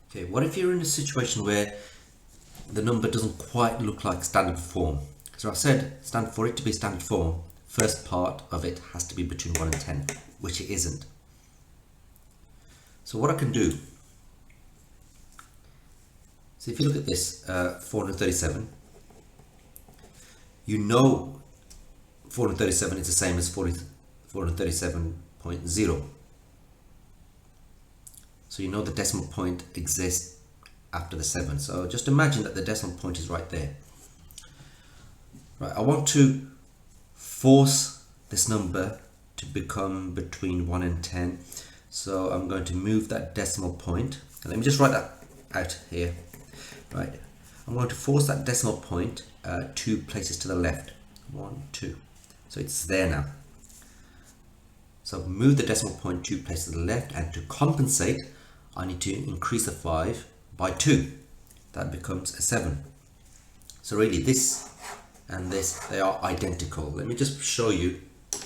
Okay, what if you're in a situation where the number doesn't quite look like standard form? So I said for it to be standard form, first part of it has to be between 1 and 10, which it isn't. So what I can do, so if you look at this, 437, you know 437 is the same as 437.0. So you know the decimal point exists after the 7. So just imagine that the decimal point is right there. Right, I want to force this number to become between 1 and 10. So I'm going to move that decimal point. And let me just write that out here. Right, I'm going to force that decimal point 2 places to the left. 1, 2. So it's there now. So I've moved the decimal point 2 places to the left, and to compensate, I need to increase the 5 by 2. That becomes a 7. So really this and this, they are identical. Let me just show you,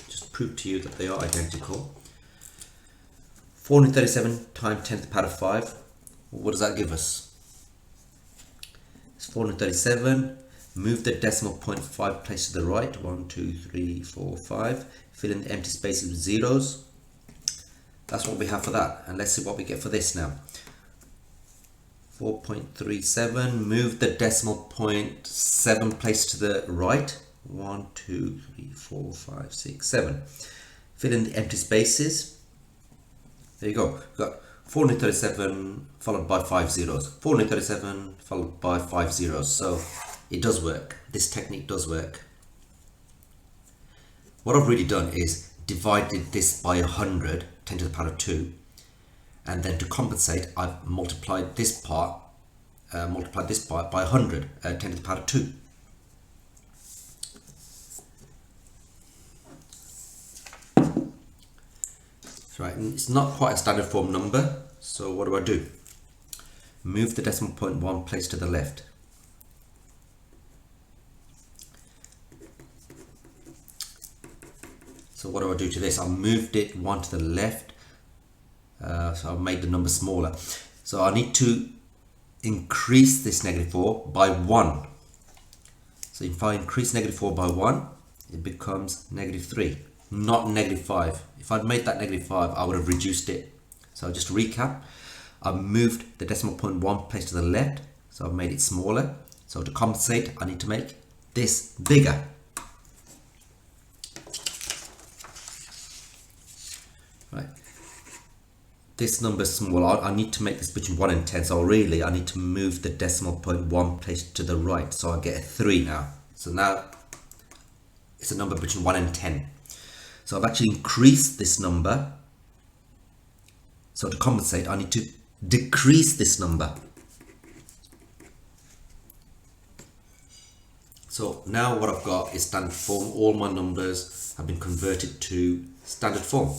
just prove to you that they are identical. 437 times 10 to the power of 5, what does that give us? It's 437. Move the decimal point 5 places to the right. 1, 2, 3, 4, 5. Fill in the empty spaces with zeros. That's what we have for that. And let's see what we get for this now. 4.37. Move the decimal point 7 places to the right. 1, 2, 3, 4, 5, 6, 7. Fill in the empty spaces. There you go. We've got 437 followed by 5 zeros. 437 followed by 5 zeros. So it does work. This technique does work. What I've really done is divided this by 100, 10 to the power of 2, and then to compensate, I've multiplied this part by 100, 10 to the power of 2. Right, and it's not quite a standard form number, so what do? Move the decimal point 1 place to the left. So what do I do to this? I moved it 1 to the left, so I've made the number smaller. So I need to increase this -4 by 1. So if I increase -4 by 1, it becomes -3, not -5. If I'd made that -5, I would have reduced it. So just to recap, I've moved the decimal point 1 place to the left, so I've made it smaller. So to compensate, I need to make this bigger. Right. This number is small. I need to make this between 1 and 10. So really, I need to move the decimal point 1 place to the right. So I get a 3 now. So now it's a number between 1 and 10. So I've actually increased this number. So to compensate, I need to decrease this number. So now what I've got is standard form. All my numbers have been converted to standard form.